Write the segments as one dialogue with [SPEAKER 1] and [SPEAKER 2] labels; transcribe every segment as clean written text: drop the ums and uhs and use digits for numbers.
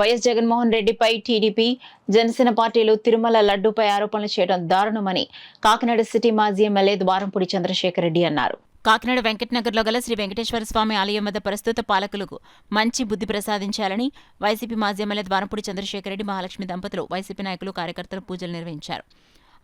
[SPEAKER 1] YS Jaganmohan రెడ్డిపై TDP, Janasena పార్టీలు తిరుమల లడ్డూపై ఆరోపణలు చేయడం దారుణమని కాకినాడ సిటీ మాజీ ఎమ్మెల్యే ద్వారంపూడి చంద్రశేఖర్ రెడ్డి అన్నారు. కాకినాడ వెంకటనగర్లో గల శ్రీ వెంకటేశ్వర స్వామి ఆలయం వద్ద ప్రస్తుత పాలకులకు మంచి బుద్ధి ప్రసాదించాలని వైసీపీ మాజీ ఎమ్మెల్యే ద్వారంపూడి చంద్రశేఖర్ రెడ్డి, మహాలక్ష్మి దంపతులు, వైసీపీ నాయకులు, కార్యకర్తలు పూజలు నిర్వహించారు.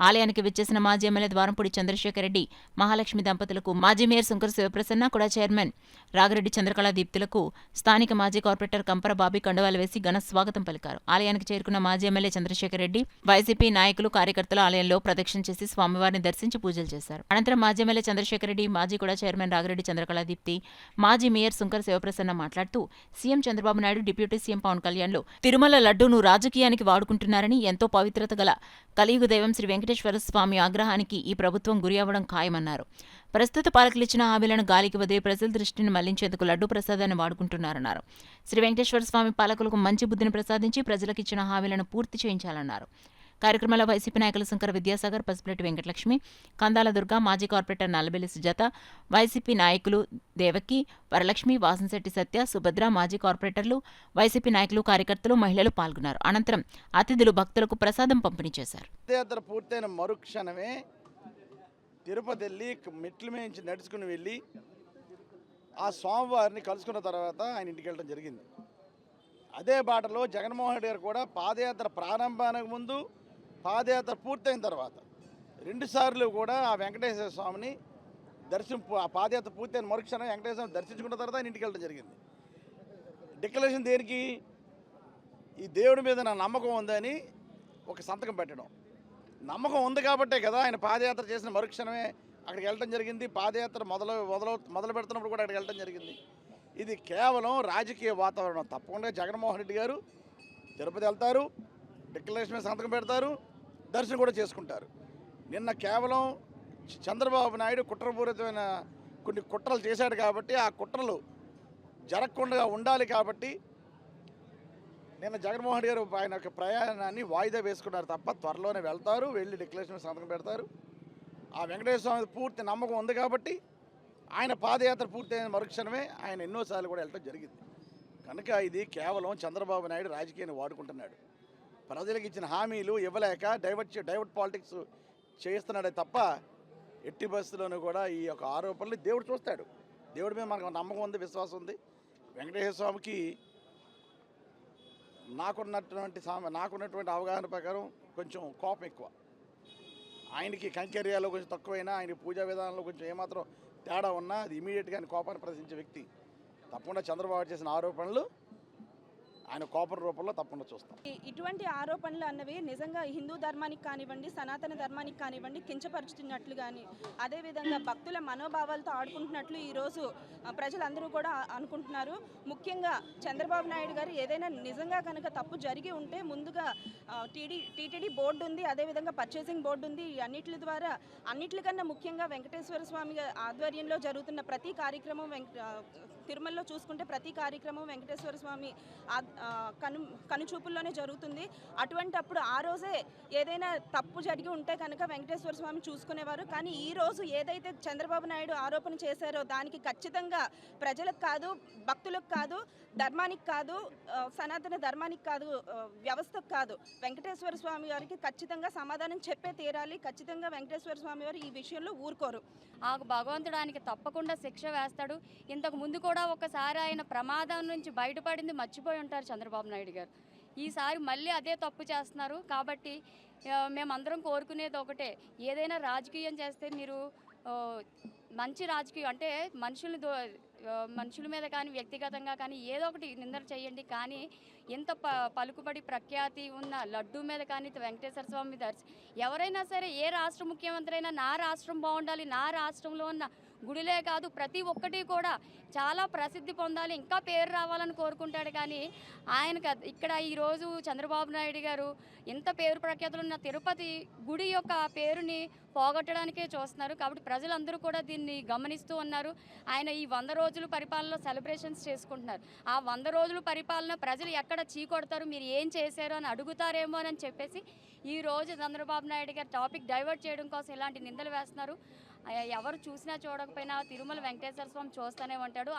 [SPEAKER 1] ఆలయానికి విచ్చేసిన మాజీ ఎమ్మెల్యే ద్వారంపూడి చంద్రశేఖర్ రెడ్డి, మహాలక్ష్మి దంపతులకు, మాజీ మేయర్ శంకర్ శివప్రసన్న, కూడా చైర్మన్ రాగిరెడ్డి చంద్రకళా దీప్తులకు స్థానిక మాజీ కార్పొరేటర్ కంపర బాబీ కండువాలు వేసి ఘన స్వాగతం పలికారు. ఆలయానికి చేరుకున్న మాజీ ఎమ్మెల్యే చంద్రశేఖర్ రెడ్డి, వైసీపీ నాయకులు, కార్యకర్తలు ఆలయంలో ప్రదక్షిణ చేసి స్వామివారిని దర్శించి పూజలు చేశారు. అనంతరం మాజీ ఎమ్మెల్యే చంద్రశేఖర్ రెడ్డి, మాజీ కూడా చైర్మన్ రాగిరెడ్డి చంద్రకళా దీప్తి, మాజీ మేయర్ శంకర్ శివప్రసన్న మాట్లాడుతూ CM Chandrababu Naidu, deputy CM Pawan కళ్యాణ్లు తిరుమల లడ్డూను రాజకీయానికి వాడుకుంటున్నారని, ఎంతో పవిత్రత గల కలియుగ దైవం శ్రీ వెంకటేశ్వర స్వామి ఆగ్రహానికి ఈ ప్రభుత్వం గురి అవ్వడం ఖాయమన్నారు. ప్రస్తుత పాలకులిచ్చిన హామీలను గాలికి వదిలి ప్రజల దృష్టిని మళ్లించేందుకు లడ్డూ ప్రసాదాన్ని వాడుకుంటున్నారన్నారు. శ్రీ వెంకటేశ్వర స్వామి పాలకులకు మంచి బుద్ధిని ప్రసాదించి ప్రజలకిచ్చిన హామీలను పూర్తి చేయించాలన్నారు. కార్యక్రమంలో వైసీపీ నాయకులు శంకర విద్యాసాగర్, పసుపులెట్టి వెంకటలక్ష్మి, కందాల దుర్గా, మాజీ కార్పొరేటర్ నల్లబెల్లి సుజాత, వైసీపీ నాయకులు దేవకి, వరలక్ష్మి, వాసంశెట్టి సత్య, సుభద్ర, మాజీ కార్పొరేటర్లు, వైసీపీ నాయకులు, కార్యకర్తలు, మహిళలు పాల్గొన్నారు. అనంతరం అతిథులు భక్తులకు ప్రసాదం పంపిణీ చేశారు.
[SPEAKER 2] పూర్తయిన మరుక్షణమే తిరుపతి వెళ్ళి మెట్ల మీద నడుచుకుని వెళ్ళి ఆ స్వామివారిని కలుసుకున్న తర్వాత ఆయన ఇంటికి వెళ్ళడం జరిగింది. అదే బాటలో జగన్మోహన్ రెడ్డి గారు కూడా పాదయాత్ర ప్రారంభానికి ముందు, పాదయాత్ర పూర్తయిన తర్వాత 2 సార్లు కూడా ఆ వెంకటేశ్వర స్వామిని ఆ పాదయాత్ర పూర్తయిన మరుక్షణం వెంకటేశ్వర స్వామిని దర్శించుకున్న తర్వాత ఆయన ఇంటికి వెళ్ళడం జరిగింది. డిక్లరేషన్ దేనికి? ఈ దేవుడి మీద నా నమ్మకం ఉందని ఒక సంతకం పెట్టడం. నమ్మకం ఉంది కాబట్టే కదా ఆయన పాదయాత్ర చేసిన మరుక్షణమే అక్కడికి వెళ్ళడం జరిగింది. పాదయాత్ర మొదలు పెడుతున్నప్పుడు కూడా అక్కడికి వెళ్ళడం జరిగింది. ఇది కేవలం రాజకీయ వాతావరణం. తప్పకుండా జగన్మోహన్ రెడ్డి గారు తిరుపతి వెళ్తారు, డిక్లరేషన్ మీద సంతకం పెడతారు, దర్శనం కూడా చేసుకుంటారు. నిన్న కేవలం చంద్రబాబు నాయుడు కుట్రపూరితమైన కొన్ని కుట్రలు చేశాడు కాబట్టి ఆ కుట్రలు జరగకుండా ఉండాలి కాబట్టి నిన్న జగన్మోహన్ రెడ్డి గారు ఆయన యొక్క ప్రయాణాన్ని వాయిదా వేసుకున్నారు తప్ప త్వరలోనే వెళ్తారు, వెళ్ళి డిక్లరేషన్ సంతకం పెడతారు. ఆ వెంకటేశ్వర స్వామి పూర్తి నమ్మకం ఉంది కాబట్టి ఆయన పాదయాత్ర పూర్తయిన మరుక్షణమే ఆయన ఎన్నోసార్లు కూడా వెళ్ళడం జరిగింది. కనుక ఇది కేవలం చంద్రబాబు నాయుడు రాజకీయాన్ని వాడుకుంటున్నాడు. ప్రజలకు ఇచ్చిన హామీలు ఇవ్వలేక డైవర్ట్ పాలిటిక్స్ చేస్తున్నాడే తప్ప ఎట్టి పరిస్థితుల్లోనూ కూడా ఈ యొక్క ఆరోపణలు దేవుడు చూస్తాడు. దేవుడి మీద మనకు నమ్మకం ఉంది, విశ్వాసం ఉంది. వెంకటేశ్వర స్వామికి నాకున్నటువంటి అవగాహన ప్రకారం కొంచెం కోపం ఎక్కువ. ఆయనకి కైంకర్యాల్లో కొంచెం తక్కువైనా, ఆయన పూజా విధానంలో కొంచెం ఏమాత్రం తేడా ఉన్నా అది ఇమీడియట్గా ఆయన కోపాన్ని ప్రదర్శించే వ్యక్తి. తప్పకుండా చంద్రబాబు చేసిన ఆరోపణలు ఆయన కోపం రూపంలో తప్పకుండా చూస్తాం.
[SPEAKER 3] ఇటువంటి ఆరోపణలు అన్నవి నిజంగా హిందూ ధర్మానికి కానివ్వండి, సనాతన ధర్మానికి కానివ్వండి కించపరుచుతున్నట్లు కానీ, అదేవిధంగా భక్తుల మనోభావాలతో ఆడుకుంటున్నట్లు ఈరోజు ప్రజలందరూ కూడా అనుకుంటున్నారు. ముఖ్యంగా చంద్రబాబు నాయుడు గారు ఏదైనా నిజంగా కనుక తప్పు జరిగి ఉంటే ముందుగా టీటీడీ బోర్డు ఉంది, అదేవిధంగా పర్చేసింగ్ బోర్డు ఉంది. అన్నిటికన్నా ముఖ్యంగా వెంకటేశ్వర స్వామి ఆధ్వర్యంలో జరుగుతున్న ప్రతి కార్యక్రమం, తిరుమలలో చూసుకుంటే ప్రతి కార్యక్రమం వెంకటేశ్వర స్వామి కనుచూపుల్లోనే జరుగుతుంది. అటువంటప్పుడు ఆ రోజే ఏదైనా తప్పు జరిగి ఉంటే కనుక వెంకటేశ్వర స్వామి చూసుకునేవారు. కానీ ఈ రోజు ఏదైతే చంద్రబాబు నాయుడు ఆరోపణ చేశారో దానికి ఖచ్చితంగా ప్రజలకు కాదు, భక్తులకు కాదు, ధర్మానికి కాదు, సనాతన ధర్మానికి కాదు, వ్యవస్థకు కాదు, వెంకటేశ్వర స్వామి వారికి ఖచ్చితంగా సమాధానం చెప్పే తీరాలి. ఖచ్చితంగా వెంకటేశ్వర స్వామి వారు ఈ విషయంలో ఊరుకోరు.
[SPEAKER 4] ఆ భగవంతుడు ఆయనకి తప్పకుండా శిక్ష వేస్తాడు. ఇంతకు ముందు కూడా ఒకసారి ఆయన ప్రమాదం నుంచి బయటపడింది మర్చిపోయి ఉంటారు చంద్రబాబు నాయుడు గారు. ఈసారి మళ్ళీ అదే తప్పు చేస్తున్నారు. కాబట్టి మేమందరం కోరుకునేది ఒకటే, ఏదైనా రాజకీయం చేస్తే మీరు మంచి రాజకీయం అంటే మనుషుల మీద కానీ వ్యక్తిగతంగా కానీ ఏదో ఒకటి నిందన చేయండి. కానీ ఎంత పలుకుబడి ప్రఖ్యాతి ఉన్న లడ్డూ మీద కానీ వెంకటేశ్వర స్వామి మీద ఎవరైనా సరే, ఏ రాష్ట్ర ముఖ్యమంత్రి అయినా నా రాష్ట్రం బాగుండాలి, నా రాష్ట్రంలో ఉన్న గుడిలే కాదు ప్రతి ఒక్కటి కూడా చాలా ప్రసిద్ధి పొందాలి, ఇంకా పేరు రావాలని కోరుకుంటాడు. కానీ ఆయనకు ఇక్కడ ఈరోజు చంద్రబాబు నాయుడు గారు ఎంత పేరు ప్రఖ్యాతులు ఉన్న తిరుపతి గుడి యొక్క పేరుని పోగొట్టడానికే చూస్తున్నారు. కాబట్టి ప్రజలందరూ కూడా దీన్ని గమనిస్తూ ఉన్నారు. ఆయన ఈ 100 రోజులు పరిపాలనలో సెలబ్రేషన్స్ చేసుకుంటున్నారు. ఆ 100 రోజులు పరిపాలన ప్రజలు ఎక్కడ చీకొడతారు, మీరు ఏం చేశారు అని అడుగుతారేమో అని చెప్పేసి ఈరోజు చంద్రబాబు నాయుడు గారు టాపిక్ డైవర్ట్ చేయడం కోసం ఇలాంటి నిందలు వేస్తున్నారు. ఎవరు చూసినా చూడకపోయినా తిరుమల వెంకటేశ్వర స్వామి చూస్తూనే ఉంటాడు.